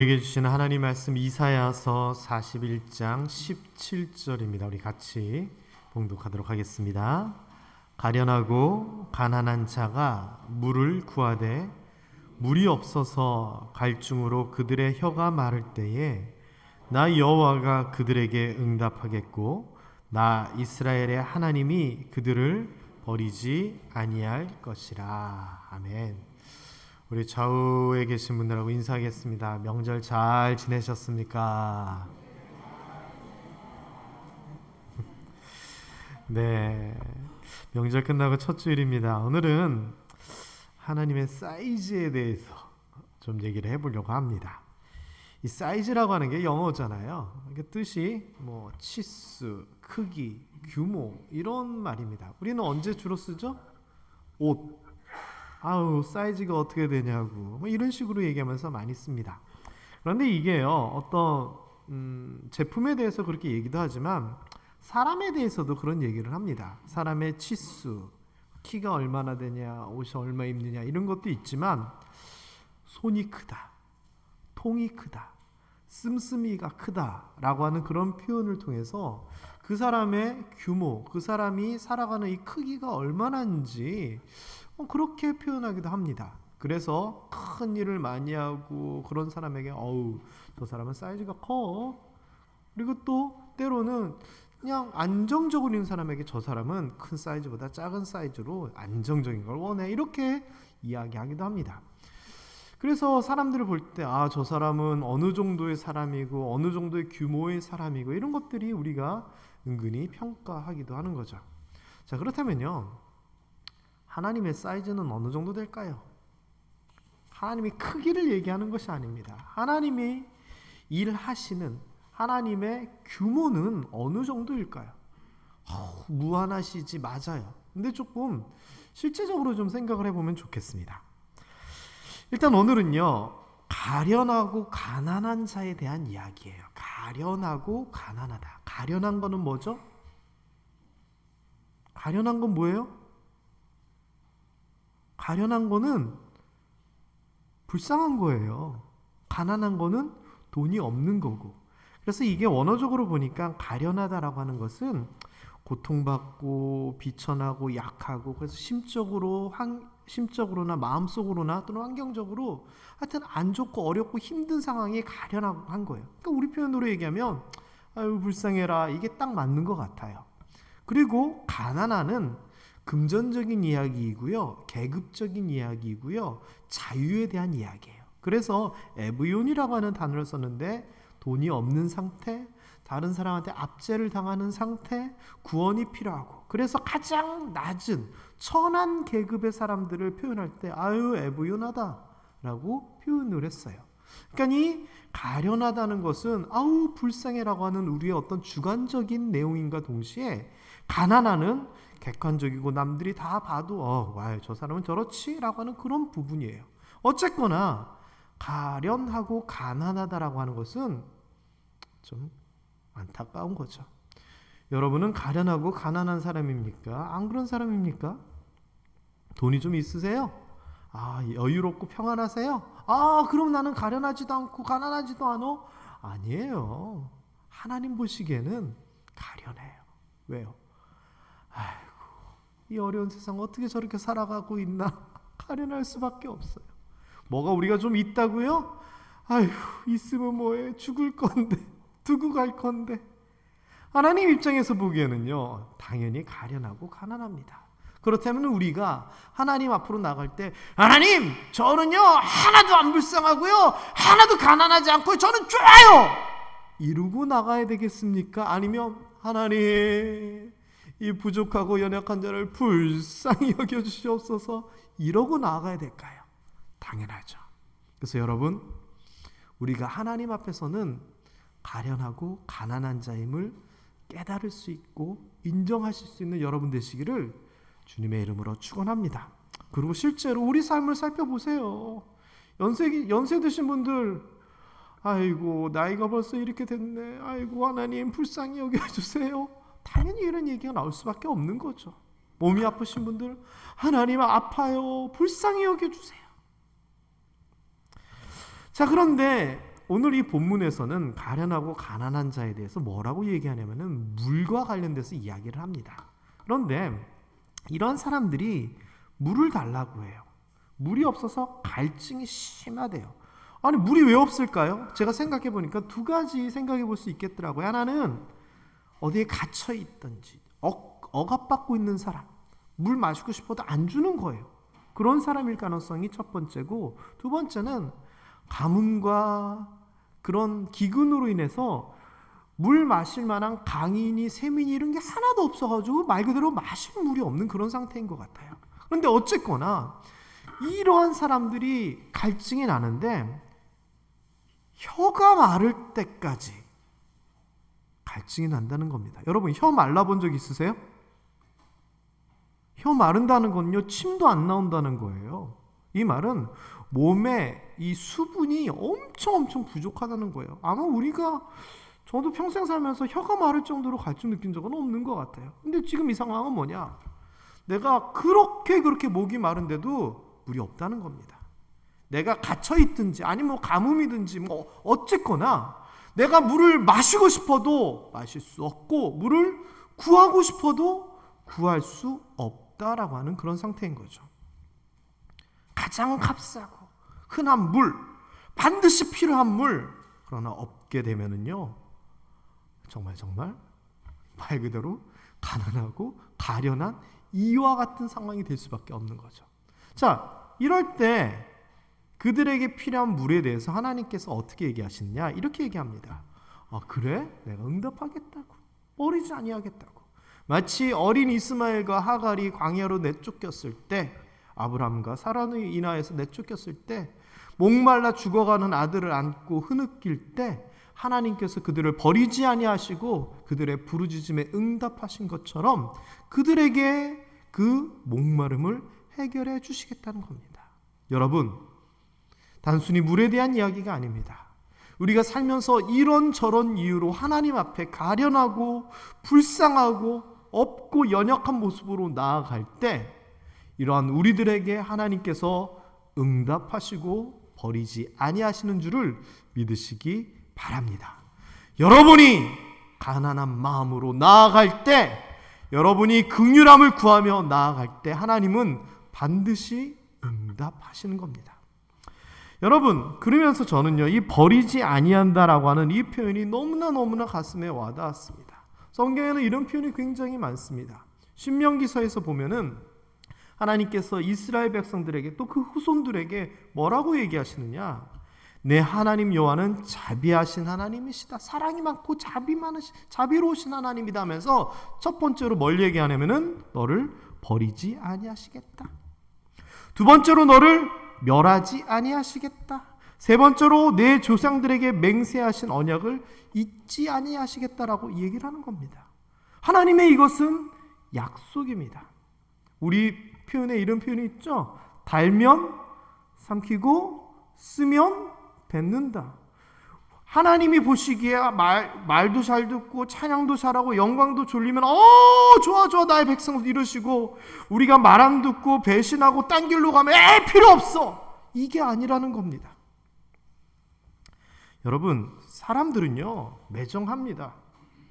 우리에게 주시는 하나님 말씀 이사야서 41장 17절입니다. 우리 같이 봉독하도록 하겠습니다. 가련하고 가난한 자가 물을 구하되 물이 없어서 갈증으로 그들의 혀가 마를 때에 나 여호와가 그들에게 응답하겠고 나 이스라엘의 하나님이 그들을 버리지 아니할 것이라. 아멘. 우리 좌우에 계신 분들하고 인사하겠습니다. 명절 잘 지내셨습니까? 네, 명절 끝나고 첫 주일입니다. 오늘은 하나님의 사이즈에 대해서 좀 얘기를 해보려고 합니다. 이 사이즈라고 하는 게 영어잖아요. 이게 뜻이 치수, 크기, 규모 이런 말입니다. 우리는 언제 주로 쓰죠? 옷. 사이즈가 어떻게 되냐고 이런 식으로 얘기하면서 많이 씁니다. 그런데 이게요, 어떤 제품에 대해서 그렇게 얘기도 하지만 사람에 대해서도 그런 얘기를 합니다. 사람의 치수, 키가 얼마나 되냐, 옷이 얼마 입느냐 이런 것도 있지만 손이 크다, 통이 크다, 씀씀이가 크다라고 하는 그런 표현을 통해서 그 사람의 규모, 그 사람이 살아가는 이 크기가 얼마나인지 그렇게 표현하기도 합니다. 그래서 큰 일을 많이 하고 그런 사람에게 저 사람은 사이즈가 커. 그리고 또 때로는 그냥 안정적으로 있는 사람에게 저 사람은 큰 사이즈보다 작은 사이즈로 안정적인 걸 원해. 이렇게 이야기하기도 합니다. 그래서 사람들을 볼 때 저 사람은 어느 정도의 사람이고 어느 정도의 규모의 사람이고 이런 것들이 우리가 은근히 평가하기도 하는 거죠. 자, 그렇다면요, 하나님의 사이즈는 어느 정도 될까요? 하나님이 크기를 얘기하는 것이 아닙니다. 하나님이 일하시는 하나님의 규모는 어느 정도일까요? 무한하시지, 맞아요. 근데 조금 실제적으로 좀 생각을 해보면 좋겠습니다. 일단 오늘은요, 가련하고 가난한 자에 대한 이야기예요. 가련하고 가난하다. 가련한 거는 뭐죠? 가련한 건 뭐예요? 가련한 거는 불쌍한 거예요. 가난한 거는 돈이 없는 거고. 그래서 이게 원어적으로 보니까 가련하다라고 하는 것은 고통받고 비천하고 약하고, 그래서 심적으로나 마음속으로나 또는 환경적으로 하여튼 안 좋고 어렵고 힘든 상황이 가련한 거예요. 그러니까 우리 표현으로 얘기하면 불쌍해라, 이게 딱 맞는 것 같아요. 그리고 가난하는 금전적인 이야기이고요, 계급적인 이야기이고요, 자유에 대한 이야기예요. 그래서 에브윤이라고 하는 단어를 썼는데 돈이 없는 상태, 다른 사람한테 압제를 당하는 상태, 구원이 필요하고, 그래서 가장 낮은 천한 계급의 사람들을 표현할 때 에브윤하다라고 표현을 했어요. 그러니까 이 가련하다는 것은 불쌍해라고 하는 우리의 어떤 주관적인 내용인가 동시에, 가난하는 객관적이고 남들이 다 봐도 저 사람은 저렇지 라고 하는 그런 부분이에요. 어쨌거나 가련하고 가난하다라고 하는 것은 좀 안타까운 거죠. 여러분은 가련하고 가난한 사람입니까? 안 그런 사람입니까? 돈이 좀 있으세요? 여유롭고 평안하세요? 그럼 나는 가련하지도 않고 가난하지도 않아? 아니에요. 하나님 보시기에는 가련해요. 왜요? 이 어려운 세상 어떻게 저렇게 살아가고 있나? 가련할 수밖에 없어요. 뭐가 우리가 좀 있다고요? 있으면 뭐해? 죽을 건데, 두고 갈 건데. 하나님 입장에서 보기에는요, 당연히 가련하고 가난합니다. 그렇다면 우리가 하나님 앞으로 나갈 때, 하나님, 저는요 하나도 안 불쌍하고요, 하나도 가난하지 않고 저는 좋아요, 이러고 나가야 되겠습니까? 아니면 하나님, 이 부족하고 연약한 자를 불쌍히 여겨주시옵소서, 이러고 나아가야 될까요? 당연하죠. 그래서 여러분, 우리가 하나님 앞에서는 가련하고 가난한 자임을 깨달을 수 있고 인정하실 수 있는 여러분 되시기를 주님의 이름으로 축원합니다. 그리고 실제로 우리 삶을 살펴보세요. 연세 드신 분들, 나이가 벌써 이렇게 됐네, 하나님 불쌍히 여겨주세요, 당연히 이런 얘기가 나올 수밖에 없는 거죠. 몸이 아프신 분들, 하나님 아파요, 불쌍히 여겨주세요. 자, 그런데 오늘 이 본문에서는 가련하고 가난한 자에 대해서 뭐라고 얘기하냐면은 물과 관련돼서 이야기를 합니다. 그런데 이런 사람들이 물을 달라고 해요. 물이 없어서 갈증이 심하대요. 아니 물이 왜 없을까요? 제가 생각해 보니까 두 가지 생각해 볼 수 있겠더라고요. 하나는 어디에 갇혀 있든지 억압받고 있는 사람, 물 마시고 싶어도 안 주는 거예요. 그런 사람일 가능성이 첫 번째고, 두 번째는 가뭄과 그런 기근으로 인해서 물 마실 만한 강이니 샘이니 이런 게 하나도 없어가지고 말 그대로 마실 물이 없는 그런 상태인 것 같아요. 그런데 어쨌거나 이러한 사람들이 갈증이 나는데 혀가 마를 때까지 갈증이 난다는 겁니다. 여러분 혀 말라본 적 있으세요? 혀 마른다는 건요, 침도 안 나온다는 거예요. 이 말은 몸에 이 수분이 엄청 부족하다는 거예요. 아마 저도 평생 살면서 혀가 마를 정도로 갈증 느낀 적은 없는 것 같아요. 근데 지금 이 상황은 뭐냐? 내가 그렇게 목이 마른데도 물이 없다는 겁니다. 내가 갇혀있든지 아니면 가뭄이든지 어쨌거나 내가 물을 마시고 싶어도 마실 수 없고 물을 구하고 싶어도 구할 수 없다라고 하는 그런 상태인 거죠. 가장 값싸고 흔한 물, 반드시 필요한 물, 그러나 없게 되면은요 정말 말 그대로 가난하고 가련한 이와 같은 상황이 될 수밖에 없는 거죠. 자, 이럴 때 그들에게 필요한 물에 대해서 하나님께서 어떻게 얘기하시느냐? 이렇게 얘기합니다. 아, 그래? 내가 응답하겠다고. 버리지 아니하겠다고. 마치 어린 이스마엘과 하갈이 광야로 내쫓겼을 때, 아브람과 사라로 인하여서 내쫓겼을 때, 목말라 죽어가는 아들을 안고 흐느낄 때 하나님께서 그들을 버리지 아니하시고 그들의 부르짖음에 응답하신 것처럼 그들에게 그 목마름을 해결해 주시겠다는 겁니다. 여러분, 단순히 물에 대한 이야기가 아닙니다. 우리가 살면서 이런저런 이유로 하나님 앞에 가련하고 불쌍하고 없고 연약한 모습으로 나아갈 때 이러한 우리들에게 하나님께서 응답하시고 버리지 아니하시는 줄을 믿으시기 바랍니다. 여러분이 가난한 마음으로 나아갈 때, 여러분이 긍휼함을 구하며 나아갈 때 하나님은 반드시 응답하시는 겁니다. 여러분, 그러면서 저는요, 이 버리지 아니한다라고 하는 이 표현이 너무나 가슴에 와닿았습니다. 성경에는 이런 표현이 굉장히 많습니다. 신명기서에서 보면은 하나님께서 이스라엘 백성들에게 또 그 후손들에게 뭐라고 얘기하시느냐? 내 하나님 여호와는 자비하신 하나님이시다. 사랑이 많고 자비로우신 하나님이다 하면서 첫 번째로 뭘 얘기하냐면은 너를 버리지 아니하시겠다. 두 번째로 너를 멸하지 아니하시겠다. 세 번째로 내 조상들에게 맹세하신 언약을 잊지 아니하시겠다라고 얘기를 하는 겁니다. 하나님의 이것은 약속입니다. 우리 표현에 이런 표현이 있죠. 달면 삼키고 쓰면 뱉는다. 하나님이 보시기에 말도 잘 듣고 찬양도 잘하고 영광도 졸리면 좋아 나의 백성 이러시고, 우리가 말 안 듣고 배신하고 딴 길로 가면 필요 없어, 이게 아니라는 겁니다. 여러분, 사람들은요 매정합니다.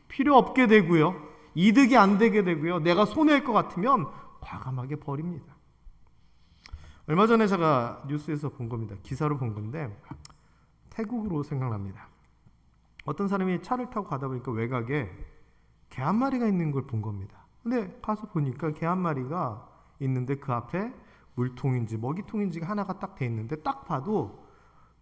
필요 없게 되고요, 이득이 안 되게 되고요, 내가 손해일 것 같으면 과감하게 버립니다. 얼마 전에 제가 뉴스에서 본 겁니다. 기사로 본 건데 태국으로 생각납니다. 어떤 사람이 차를 타고 가다 보니까 외곽에 개 한 마리가 있는 걸 본 겁니다. 근데 가서 보니까 개 한 마리가 있는데 그 앞에 물통인지 먹이통인지가 하나가 딱 돼 있는데 딱 봐도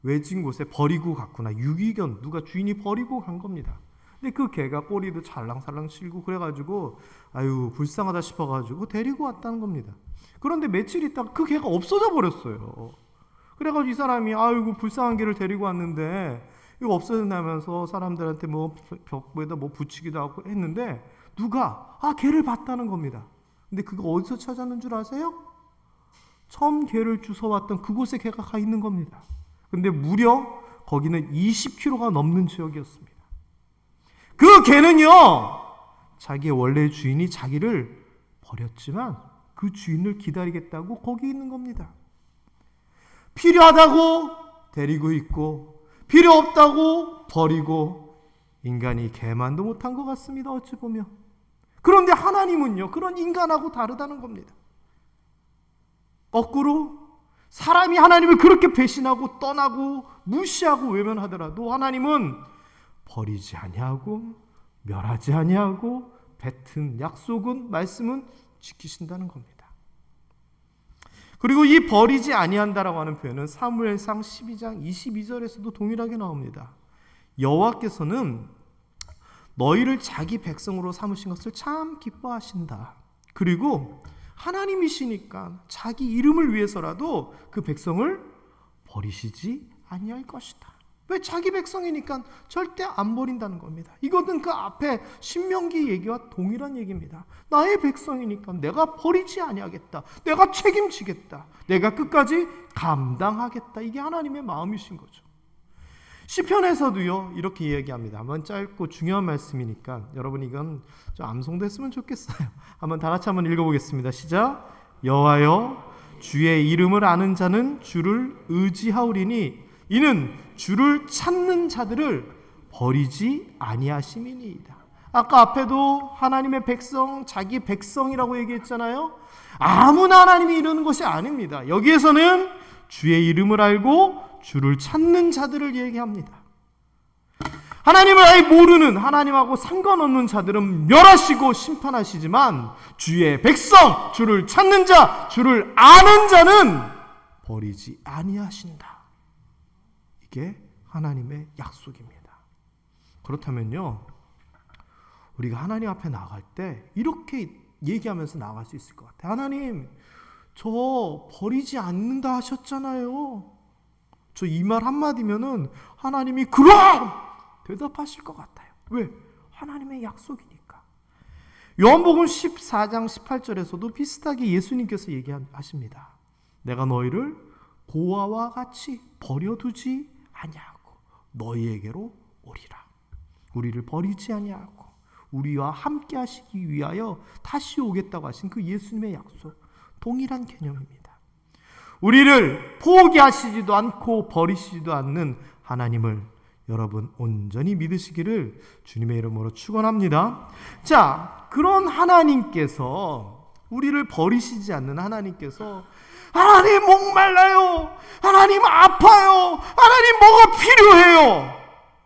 외진 곳에 버리고 갔구나. 유기견, 누가 주인이 버리고 간 겁니다. 근데 그 개가 꼬리도 잘랑살랑 실고 그래가지고 아유 불쌍하다 싶어가지고 데리고 왔다는 겁니다. 그런데 며칠 있다가 그 개가 없어져 버렸어요. 그래가지고 이 사람이 아이고 불쌍한 개를 데리고 왔는데 이거 없어졌다면서 사람들한테 뭐 벽에다 뭐 붙이기도 하고 했는데 누가 개를 봤다는 겁니다. 근데 그거 어디서 찾았는 줄 아세요? 처음 개를 주워왔던 그곳에 개가 가 있는 겁니다. 근데 무려 거기는 20km가 넘는 지역이었습니다. 그 개는요, 자기의 원래 주인이 자기를 버렸지만 그 주인을 기다리겠다고 거기 있는 겁니다. 필요하다고 데리고 있고 필요 없다고 버리고 인간이 개만도 못한 것 같습니다. 어찌 보면. 그런데 하나님은요, 그런 인간하고 다르다는 겁니다. 거꾸로 사람이 하나님을 그렇게 배신하고 떠나고 무시하고 외면하더라도 하나님은 버리지 아니하고 멸하지 아니하고 뱉은 약속은, 말씀은 지키신다는 겁니다. 그리고 이 버리지 아니한다라고 하는 표현은 사무엘상 12장 22절에서도 동일하게 나옵니다. 여호와께서는 너희를 자기 백성으로 삼으신 것을 참 기뻐하신다. 그리고 하나님이시니까 자기 이름을 위해서라도 그 백성을 버리시지 아니할 것이다. 왜? 자기 백성이니까 절대 안 버린다는 겁니다. 이것은 그 앞에 신명기 얘기와 동일한 얘기입니다. 나의 백성이니까 내가 버리지 아니하겠다. 내가 책임지겠다. 내가 끝까지 감당하겠다. 이게 하나님의 마음이신 거죠. 시편에서도요 이렇게 이야기합니다. 한번 짧고 중요한 말씀이니까 여러분 이건 좀 암송됐으면 좋겠어요. 한번 다 같이 한번 읽어보겠습니다. 시작. 여호와여, 주의 이름을 아는 자는 주를 의지하오리니 이는 주를 찾는 자들을 버리지 아니하심이니이다. 아까 앞에도 하나님의 백성, 자기 백성이라고 얘기했잖아요. 아무나 하나님이 이러는 것이 아닙니다. 여기에서는 주의 이름을 알고 주를 찾는 자들을 얘기합니다. 하나님을 아예 모르는, 하나님하고 상관없는 자들은 멸하시고 심판하시지만 주의 백성, 주를 찾는 자, 주를 아는 자는 버리지 아니하신다. 이게 하나님의 약속입니다. 그렇다면요, 우리가 하나님 앞에 나갈 때 이렇게 얘기하면서 나갈 수 있을 것 같아요. 하나님, 저 버리지 않는다 하셨잖아요. 저 이 말 한마디면은 하나님이 그럼! 대답하실 것 같아요. 왜? 하나님의 약속이니까. 요한복음 14장 18절에서도 비슷하게 예수님께서 얘기하십니다. 내가 너희를 고아와 같이 버려두지 아니하고 너희에게로 오리라. 우리를 버리지 아니하고 우리와 함께 하시기 위하여 다시 오겠다고 하신 그 예수님의 약속, 동일한 개념입니다. 우리를 포기하시지도 않고 버리시지도 않는 하나님을 여러분 온전히 믿으시기를 주님의 이름으로 축원합니다. 자, 그런 하나님께서, 우리를 버리시지 않는 하나님께서 하나님 목말라요, 하나님 아파요, 하나님 뭐가 필요해요,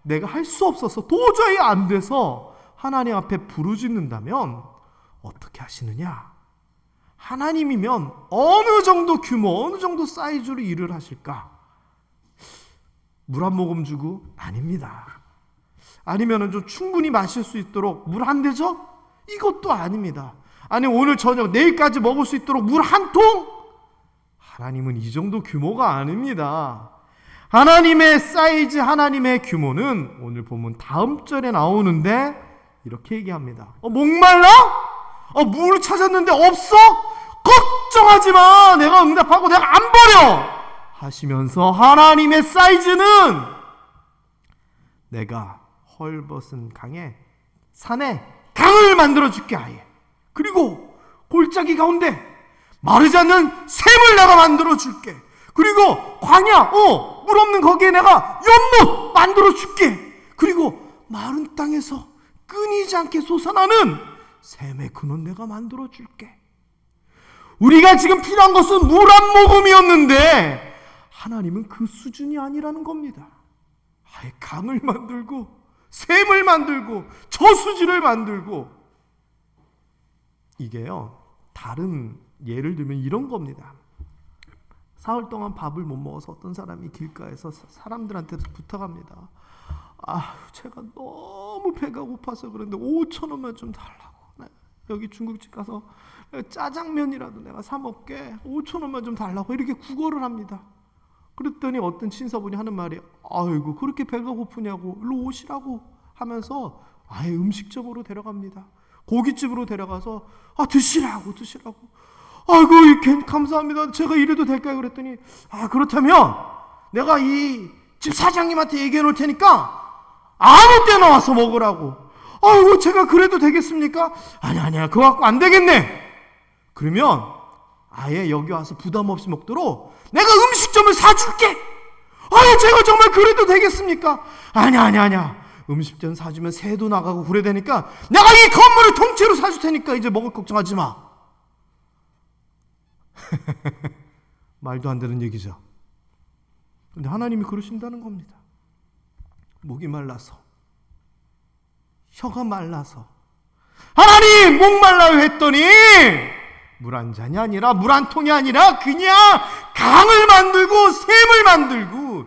내가 할 수 없어서 도저히 안 돼서 하나님 앞에 부르짖는다면 어떻게 하시느냐? 하나님이면 어느 정도 규모, 어느 정도 사이즈로 일을 하실까? 물 한 모금 주고? 아닙니다. 아니면 좀 충분히 마실 수 있도록 물 한 대접? 이것도 아닙니다. 아니 오늘 저녁 내일까지 먹을 수 있도록 물 한 통? 하나님은 이 정도 규모가 아닙니다. 하나님의 사이즈, 하나님의 규모는 오늘 보면 다음 절에 나오는데 이렇게 얘기합니다. 목말라? 물 찾았는데 없어? 걱정하지 마. 내가 응답하고 내가 안 버려. 하시면서 하나님의 사이즈는 내가 헐벗은 산에 강을 만들어줄게 아예. 그리고 골짜기 가운데 마르지 않는 샘을 내가 만들어줄게. 그리고 광야, 물 없는 거기에 내가 연못 만들어줄게. 그리고 마른 땅에서 끊이지 않게 솟아나는 샘의 근원 내가 만들어줄게. 우리가 지금 필요한 것은 물 한 모금이었는데 하나님은 그 수준이 아니라는 겁니다. 아예 강을 만들고 샘을 만들고 저수지를 만들고. 이게요, 다른 예를 들면 이런 겁니다. 사흘 동안 밥을 못 먹어서 어떤 사람이 길가에서 사람들한테 부탁합니다. 제가 너무 배가 고파서 그런데 5,000원만 좀 달라고. 여기 중국집 가서 짜장면이라도 내가 사 먹게 5,000원만 좀 달라고 이렇게 구걸을 합니다. 그랬더니 어떤 친서분이 하는 말이, 아이고 그렇게 배가 고프냐고, 일로 오시라고 하면서 아예 음식점으로 데려갑니다. 고깃집으로 데려가서 드시라고. 아이고 감사합니다. 제가 이래도 될까요? 그랬더니 그렇다면 내가 이 집 사장님한테 얘기해 놓을 테니까 아무 때나 와서 먹으라고. 아이고 제가 그래도 되겠습니까? 아니야 그거 갖고 안 되겠네. 그러면 아예 여기 와서 부담 없이 먹도록 내가 음식점을 사줄게. 아유, 제가 정말 그래도 되겠습니까? 아니야. 음식점 사주면 새도 나가고 그래 되니까 내가 이 건물을 통째로 사줄 테니까 이제 먹을 걱정하지 마. 말도 안 되는 얘기죠. 근데 하나님이 그러신다는 겁니다. 목이 말라서, 혀가 말라서, 하나님 목말라요 했더니 물 한 잔이 아니라 물 한 통이 아니라 그냥 강을 만들고 샘을 만들고,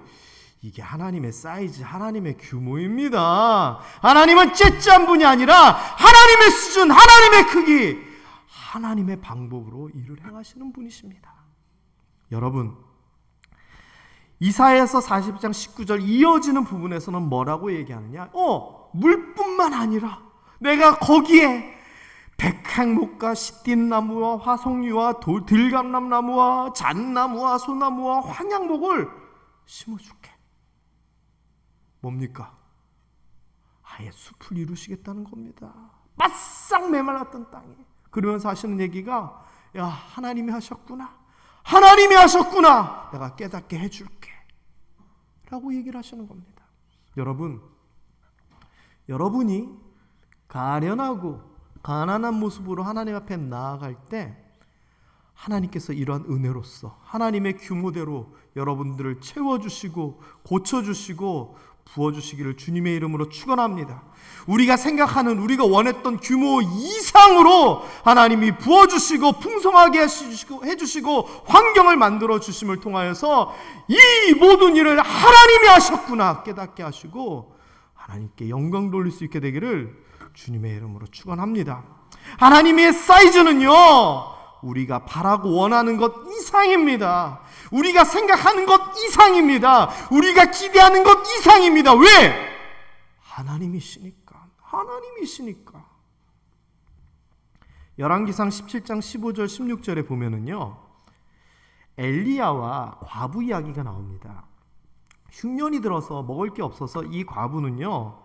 이게 하나님의 사이즈, 하나님의 규모입니다. 하나님은 째짠 분이 아니라 하나님의 수준, 하나님의 크기, 하나님의 방법으로 일을 행하시는 분이십니다. 여러분, 이사야서 40장 19절 이어지는 부분에서는 뭐라고 얘기하느냐? 물뿐만 아니라 내가 거기에 백향목과 시띠나무와 화석류와 들감남나무와 잣나무와 소나무와 황양목을 심어줄게. 뭡니까? 아예 숲을 이루시겠다는 겁니다. 바싹 메말랐던 땅에. 그러면서 하시는 얘기가, 야, 하나님이 하셨구나. 하나님이 하셨구나. 내가 깨닫게 해줄게. 라고 얘기를 하시는 겁니다. 여러분이 가련하고 가난한 모습으로 하나님 앞에 나아갈 때 하나님께서 이러한 은혜로서 하나님의 규모대로 여러분들을 채워주시고 고쳐주시고 부어주시기를 주님의 이름으로 축원합니다. 우리가 생각하는, 우리가 원했던 규모 이상으로 하나님이 부어주시고 풍성하게 해주시고 환경을 만들어 주심을 통하여서 이 모든 일을 하나님이 하셨구나 깨닫게 하시고 하나님께 영광 돌릴 수 있게 되기를 주님의 이름으로 축원합니다. 하나님의 사이즈는요, 우리가 바라고 원하는 것 이상입니다. 우리가 생각하는 것 이상입니다. 우리가 기대하는 것 이상입니다. 왜? 하나님이시니까. 열왕기상 17장 15절 16절에 보면은요, 엘리야와 과부 이야기가 나옵니다. 흉년이 들어서 먹을 게 없어서 이 과부는요,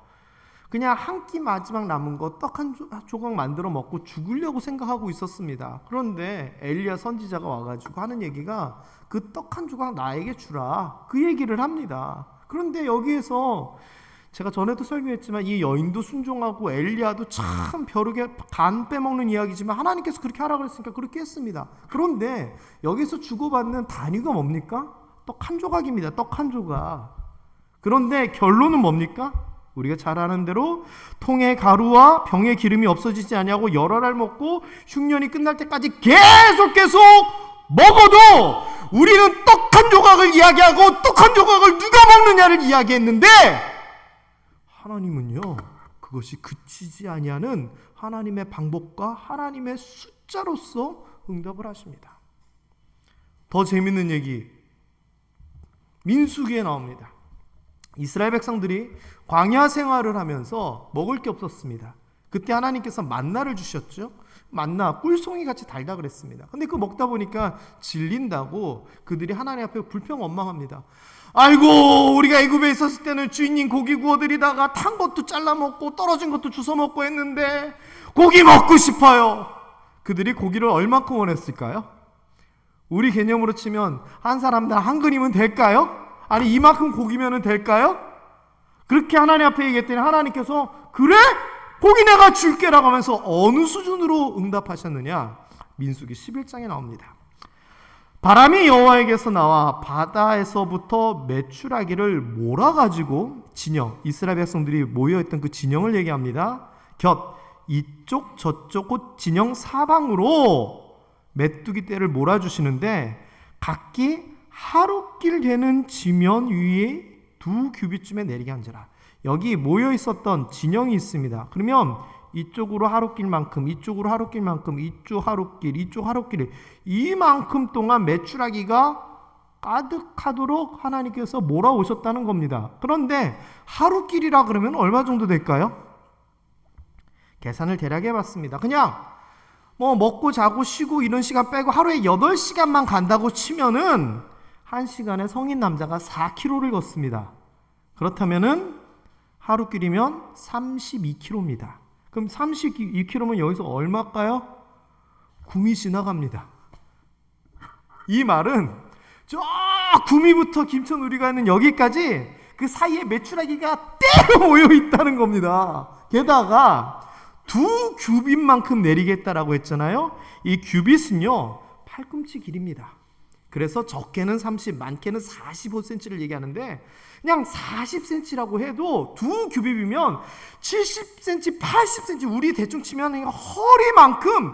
그냥 한 끼 마지막 남은 거 떡 한 조각 만들어 먹고 죽으려고 생각하고 있었습니다. 그런데 엘리야 선지자가 와가지고 하는 얘기가, 그 떡 한 조각 나에게 주라, 그 얘기를 합니다. 그런데 여기에서 제가 전에도 설교했지만 이 여인도 순종하고 엘리야도 참 벼룩에 간 빼먹는 이야기지만 하나님께서 그렇게 하라고 했으니까 그렇게 했습니다. 그런데 여기서 주고받는 단위가 뭡니까? 떡 한 조각입니다. 떡 한 조각. 그런데 결론은 뭡니까? 우리가 잘 아는 대로 통에 가루와 병에 기름이 없어지지 아니하고 여러 날 먹고 흉년이 끝날 때까지 계속 먹어도 우리는 떡 한 조각을 이야기하고 떡 한 조각을 누가 먹느냐를 이야기했는데, 하나님은요, 그것이 그치지 아니하는 하나님의 방법과 하나님의 숫자로서 응답을 하십니다. 더 재밌는 얘기, 민수기에 나옵니다. 이스라엘 백성들이 광야 생활을 하면서 먹을 게 없었습니다. 그때 하나님께서 만나를 주셨죠. 만나 꿀송이 같이 달다 그랬습니다. 근데 그거 먹다 보니까 질린다고 그들이 하나님 앞에 불평원망합니다. 아이고, 우리가 애굽에 있었을 때는 주인님 고기 구워드리다가 탄 것도 잘라 먹고 떨어진 것도 주워 먹고 했는데 고기 먹고 싶어요. 그들이 고기를 얼마큼 원했을까요? 우리 개념으로 치면 한 사람당 한 그림은 될까요? 아니, 이만큼 고기면 될까요? 그렇게 하나님 앞에 얘기했더니 하나님께서 그래? 고기 내가 줄게라고 하면서 어느 수준으로 응답하셨느냐? 민수기 11장에 나옵니다. 바람이 여호와에게서 나와 바다에서부터 메추라기를 몰아가지고 진영, 이스라엘 백성들이 모여있던 그 진영을 얘기합니다. 곁, 이쪽 저쪽 곧 진영 사방으로 메뚜기 떼를 몰아주시는데 각기 하루길 되는 지면 위에 2규빗쯤에 내리게 한지라. 여기 모여 있었던 진영이 있습니다. 그러면 이쪽으로 하루길만큼, 이쪽으로 하루길만큼, 이쪽 하루길 이만큼 동안 메추라기가 가득하도록 하나님께서 몰아오셨다는 겁니다. 그런데 하루길이라 그러면 얼마 정도 될까요? 계산을 대략 해봤습니다. 그냥 먹고 자고 쉬고 이런 시간 빼고 하루에 8시간만 간다고 치면은 1시간에 성인 남자가 4km를 걷습니다. 그렇다면은 하루길이면 32km입니다. 그럼 32km면 여기서 얼마일까요? 굼이 지나갑니다. 이 말은 저 구미부터 김천우리가 있는 여기까지 그 사이에 메추라기가 떼어 모여 있다는 겁니다. 게다가 2규빗만큼 내리겠다라고 했잖아요. 이 규빗은요 팔꿈치 길입니다. 그래서 적게는 30, 많게는 45cm를 얘기하는데 그냥 40cm라고 해도 2규빗이면 70cm, 80cm 우리 대충 치면 허리만큼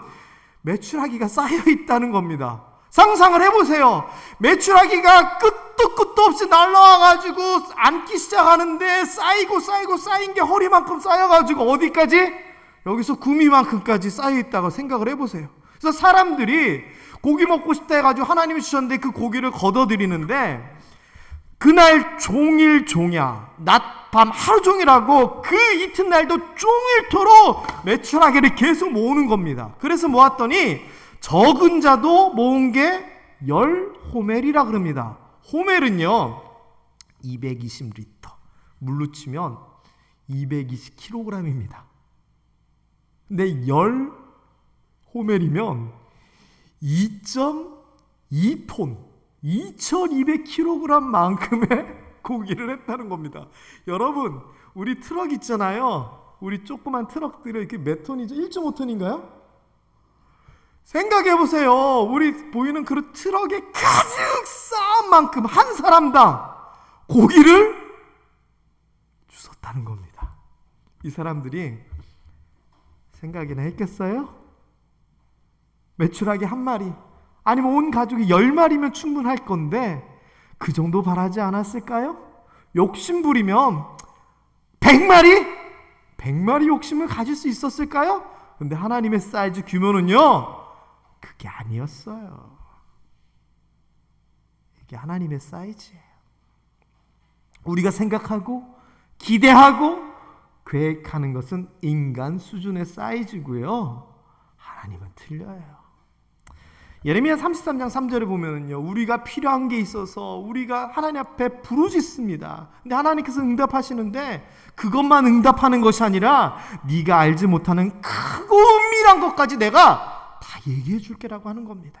메추라기가 쌓여 있다는 겁니다. 상상을 해보세요. 메추라기가 끝도 없이 날라와가지고 앉기 시작하는데 쌓인 게 허리만큼 쌓여가지고 어디까지? 여기서 구미만큼까지 쌓여있다고 생각을 해보세요. 그래서 사람들이 고기 먹고 싶다 해가지고 하나님이 주셨는데 그 고기를 걷어들이는데 그날 종일 종야 낮 밤 하루 종일하고 그 이튿날도 종일토록 메추라기를 계속 모으는 겁니다. 그래서 모았더니 적은 자도 모은 게 10호멜이라 그럽니다. 호멜은요 220리터, 물로 치면 220kg입니다. 근데 10호멜이면 2.2톤 2200kg 만큼의 고기를 했다는 겁니다. 여러분 우리 트럭 있잖아요. 우리 조그만 트럭들이 이렇게 몇 톤이죠? 1.5톤인가요? 생각해보세요. 우리 보이는 그 트럭에 가득 쌓은 만큼 한 사람당 고기를 주웠다는 겁니다. 이 사람들이 생각이나 했겠어요? 메추라기 한 마리 아니면 온 가족이 10마리면 충분할 건데 그 정도 바라지 않았을까요? 욕심 부리면 100마리? 100마리 욕심을 가질 수 있었을까요? 근데 하나님의 사이즈 규모는요 그게 아니었어요. 이게 하나님의 사이즈예요. 우리가 생각하고 기대하고 계획하는 것은 인간 수준의 사이즈고요. 하나님은 틀려요. 예레미야 33장 3절에 보면은요, 우리가 필요한 게 있어서 우리가 하나님 앞에 부르짖습니다. 근데 하나님께서 응답하시는데 그것만 응답하는 것이 아니라 네가 알지 못하는 크고 은밀한 것까지 내가 다 얘기해 줄게라고 하는 겁니다.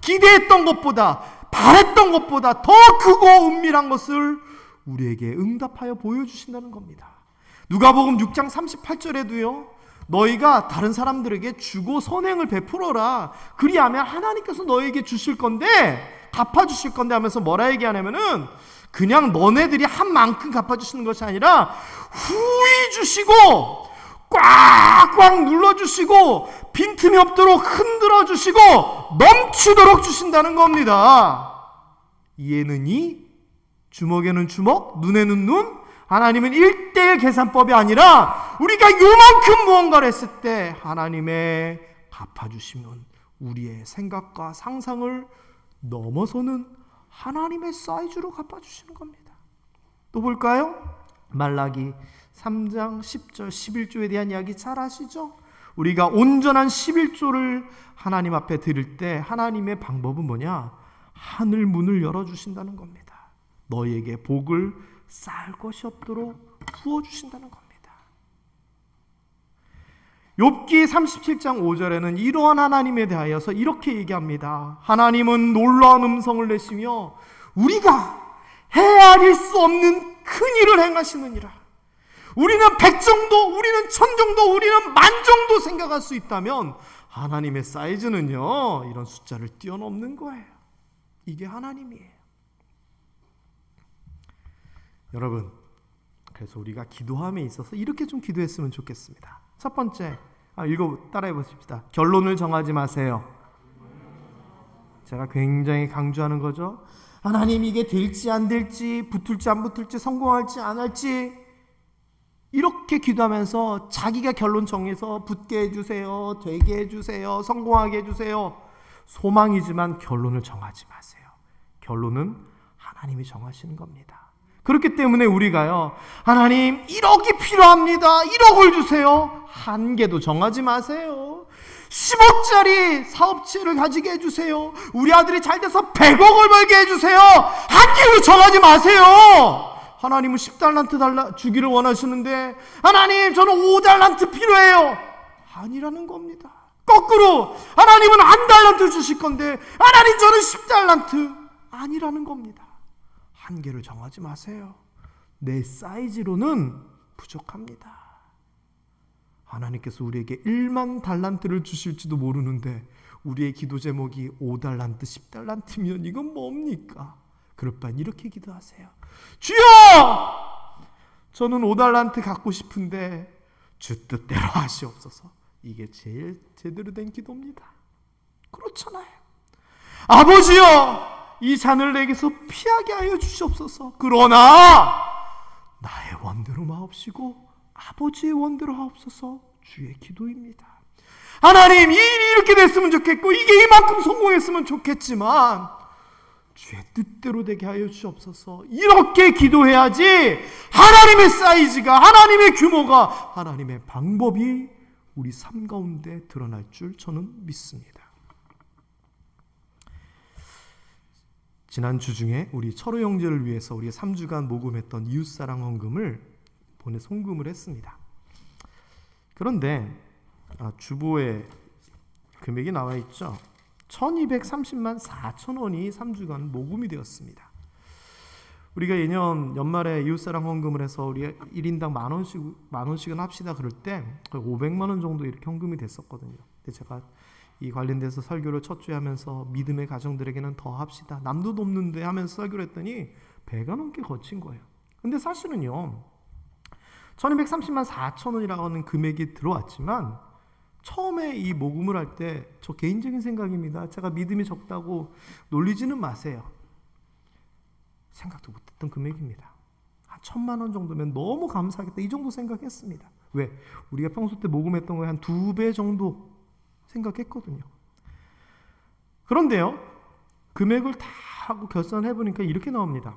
기대했던 것보다 바랬던 것보다 더 크고 은밀한 것을 우리에게 응답하여 보여주신다는 겁니다. 누가복음 6장 38절에도요. 너희가 다른 사람들에게 주고 선행을 베풀어라. 그리하면 하나님께서 너희에게 주실 건데 갚아주실 건데 하면서 뭐라 얘기하냐면은 그냥 너네들이 한 만큼 갚아주시는 것이 아니라 후히 주시고 꽉꽉 눌러주시고 빈틈이 없도록 흔들어주시고 넘치도록 주신다는 겁니다. 이에는 이, 주먹에는 주먹, 눈에는 눈. 하나님은 1:1 계산법이 아니라 우리가 요만큼 무언가를 했을 때 하나님의 갚아주시면 우리의 생각과 상상을 넘어서는 하나님의 사이즈로 갚아주시는 겁니다. 또 볼까요? 말라기 3장 10절 11조에 대한 이야기 잘 아시죠? 우리가 온전한 11조를 하나님 앞에 드릴 때 하나님의 방법은 뭐냐? 하늘 문을 열어주신다는 겁니다. 너희에게 복을 쌓을 것이 없도록 부어주신다는 겁니다. 욥기 37장 5절에는 이러한 하나님에 대하여서 이렇게 얘기합니다. 하나님은 놀라운 음성을 내시며 우리가 헤아릴 수 없는 큰 일을 행하시느니라. 우리는 100 정도, 우리는 1000 정도, 우리는 10,000 정도 생각할 수 있다면 하나님의 사이즈는요 이런 숫자를 뛰어넘는 거예요. 이게 하나님이에요. 여러분, 그래서 우리가 기도함에 있어서 이렇게 좀 기도했으면 좋겠습니다. 첫 번째, 따라해 보십시다. 결론을 정하지 마세요. 제가 굉장히 강조하는 거죠. 하나님 이게 될지 안 될지, 붙을지 안 붙을지, 성공할지 안 할지 이렇게 기도하면서 자기가 결론 정해서 붙게 해주세요, 되게 해주세요, 성공하게 해주세요. 소망이지만 결론을 정하지 마세요. 결론은 하나님이 정하시는 겁니다. 그렇기 때문에 우리가요, 하나님 1억이 필요합니다, 1억을 주세요. 한 개도 정하지 마세요. 10억짜리 사업체를 가지게 해주세요. 우리 아들이 잘 돼서 100억을 벌게 해주세요. 한 개도 정하지 마세요. 하나님은 10달란트 주기를 원하시는데 하나님 저는 5달란트 필요해요. 아니라는 겁니다. 거꾸로 하나님은 1달란트 주실 건데 하나님 저는 10달란트 아니라는 겁니다. 한계를 정하지 마세요. 내 사이즈로는 부족합니다. 하나님께서 우리에게 1만 달란트를 주실지도 모르는데 우리의 기도 제목이 5달란트, 10달란트면 이건 뭡니까? 그럴 바엔 이렇게 기도하세요. 주여! 저는 5달란트 갖고 싶은데 주 뜻대로 하시옵소서. 이게 제일 제대로 된 기도입니다. 그렇잖아요. 아버지여! 이 잔을 내게서 피하게 하여 주시옵소서. 그러나 나의 원대로 마옵시고 아버지의 원대로 하옵소서. 주의 기도입니다. 하나님, 이 일이 이렇게 됐으면 좋겠고 이게 이만큼 성공했으면 좋겠지만 주의 뜻대로 되게 하여 주옵소서. 이렇게 기도해야지 하나님의 사이즈가, 하나님의 규모가, 하나님의 방법이 우리 삶 가운데 드러날 줄 저는 믿습니다. 지난 주 중에 우리 철호 형제를 위해서 우리 3주간 모금했던 이웃사랑 헌금을 보내 송금을 했습니다. 그런데 주보에 금액이 나와 있죠. 1230만 4천 원이 3주간 모금이 되었습니다. 우리가 예년 연말에 이웃사랑 헌금을 해서 우리 1인당 만 원씩은 합시다 그럴 때 500만 원 정도 이렇게 헌금이 됐었거든요. 근데 제가 이 관련돼서 설교를 첫 주에 하면서 믿음의 가정들에게는 더 합시다, 남도 돕는데 하면서 설교를 했더니 배가 넘게 거친 거예요. 근데 사실은요, 1230만 4천 원이라고 하는 금액이 들어왔지만 처음에 이 모금을 할 때 저 개인적인 생각입니다. 제가 믿음이 적다고 놀리지는 마세요. 생각도 못했던 금액입니다. 한 1,000만 원 정도면 너무 감사하겠다, 이 정도 생각했습니다. 왜? 우리가 평소 때 모금했던 거에 한 2배 정도 생각했거든요. 그런데요, 금액을 다 하고 결산해 보니까 이렇게 나옵니다.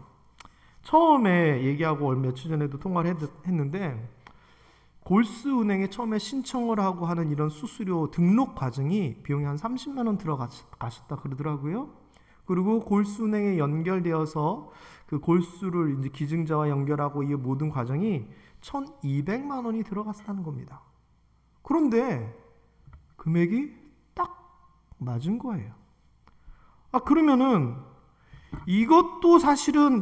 처음에 얘기하고 며칠 전에도 통화를 했는데 골스은행에 처음에 신청을 하고 하는 이런 수수료 등록 과정이 비용이 한 30만 원 들어가셨다 그러더라고요. 그리고 골스은행에 연결되어서 그 골수를 이제 기증자와 연결하고 이 모든 과정이 1,200만 원이 들어갔다는 겁니다. 그런데 금액이 딱 맞은 거예요. 그러면은 이것도 사실은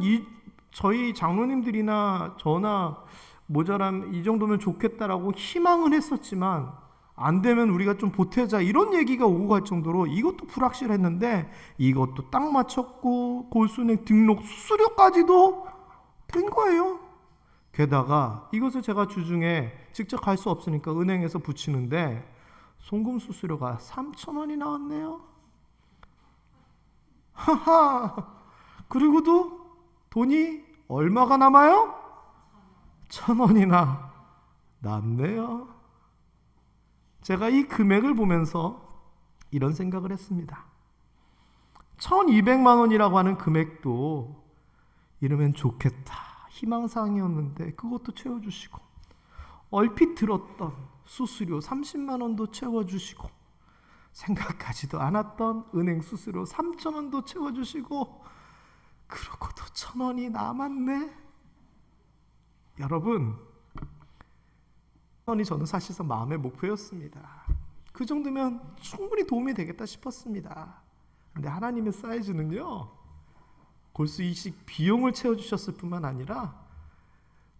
저희 장로님들이나 저나 모자람 이 정도면 좋겠다라고 희망은 했었지만 안 되면 우리가 좀 보태자, 이런 얘기가 오고 갈 정도로 이것도 불확실했는데 이것도 딱 맞췄고 골수은행 등록 수수료까지도 된 거예요. 게다가 이것을 제가 주중에 직접 갈 수 없으니까 은행에서 붙이는데 송금 수수료가 3,000원이 나왔네요. 하하. 그리고도 돈이 얼마가 남아요? 1,000원이나 남네요. 제가 이 금액을 보면서 이런 생각을 했습니다. 1,200만 원이라고 하는 금액도 이러면 좋겠다, 희망사항이었는데 그것도 채워주시고, 얼핏 들었던 수수료 30만 원도 채워주시고, 생각하지도 않았던 은행 수수료 3,000원도 채워주시고, 그러고도 1,000원이 남았네. 여러분, 1,000원이 저는 사실상 마음의 목표였습니다. 그 정도면 충분히 도움이 되겠다 싶었습니다. 근데 하나님의 사이즈는요, 골수이식 비용을 채워주셨을 뿐만 아니라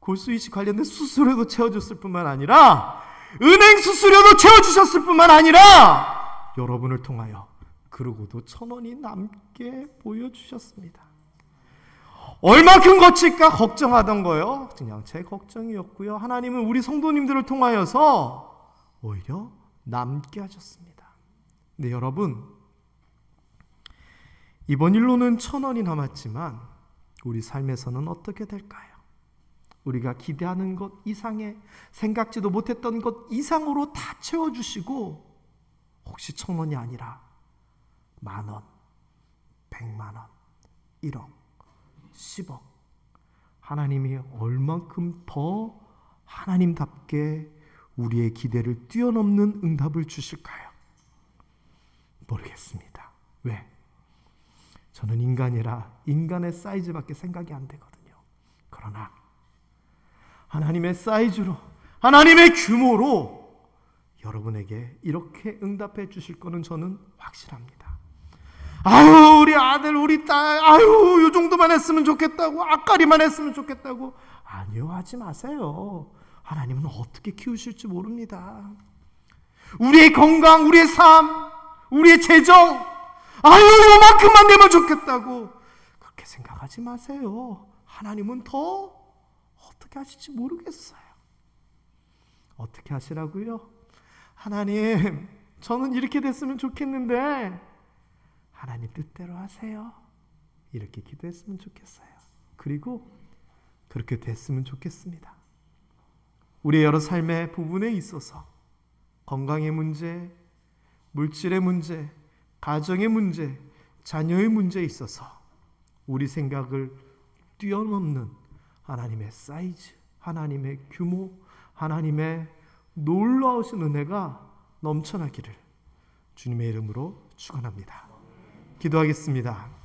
골수이식 관련된 수수료도 채워줬을 뿐만 아니라 은행 수수료도 채워주셨을 뿐만 아니라 여러분을 통하여 그러고도 1,000원이 남게 보여주셨습니다. 얼마큼 거칠까 걱정하던 거요, 그냥 제 걱정이었고요. 하나님은 우리 성도님들을 통하여서 오히려 남게 하셨습니다. 근데 여러분, 이번 일로는 1,000원이 남았지만 우리 삶에서는 어떻게 될까요? 우리가 기대하는 것 이상의, 생각지도 못했던 것 이상으로 다 채워주시고, 혹시 1,000원이 아니라 10,000원, 100만 원, 1억, 10억, 하나님이 얼만큼 더 하나님답게 우리의 기대를 뛰어넘는 응답을 주실까요? 모르겠습니다. 왜? 저는 인간이라 인간의 사이즈밖에 생각이 안 되거든요. 그러나 하나님의 사이즈로, 하나님의 규모로 여러분에게 이렇게 응답해 주실 거는 저는 확실합니다. 아유 우리 아들 우리 딸 아유 요 정도만 했으면 좋겠다고, 앞가리만 했으면 좋겠다고. 아니요, 하지 마세요. 하나님은 어떻게 키우실지 모릅니다. 우리의 건강, 우리의 삶, 우리의 재정, 아유 요만큼만 되면 좋겠다고 그렇게 생각하지 마세요. 하나님은 더 어떻게 하실지 모르겠어요. 어떻게 하시라고요? 하나님, 저는 이렇게 됐으면 좋겠는데 하나님 뜻대로 하세요. 이렇게 기도했으면 좋겠어요. 그리고 그렇게 됐으면 좋겠습니다. 우리의 여러 삶의 부분에 있어서 건강의 문제, 물질의 문제, 가정의 문제, 자녀의 문제에 있어서 우리 생각을 뛰어넘는 하나님의 사이즈, 하나님의 규모, 하나님의 놀라우신 은혜가 넘쳐나기를 주님의 이름으로 축원합니다. 기도하겠습니다.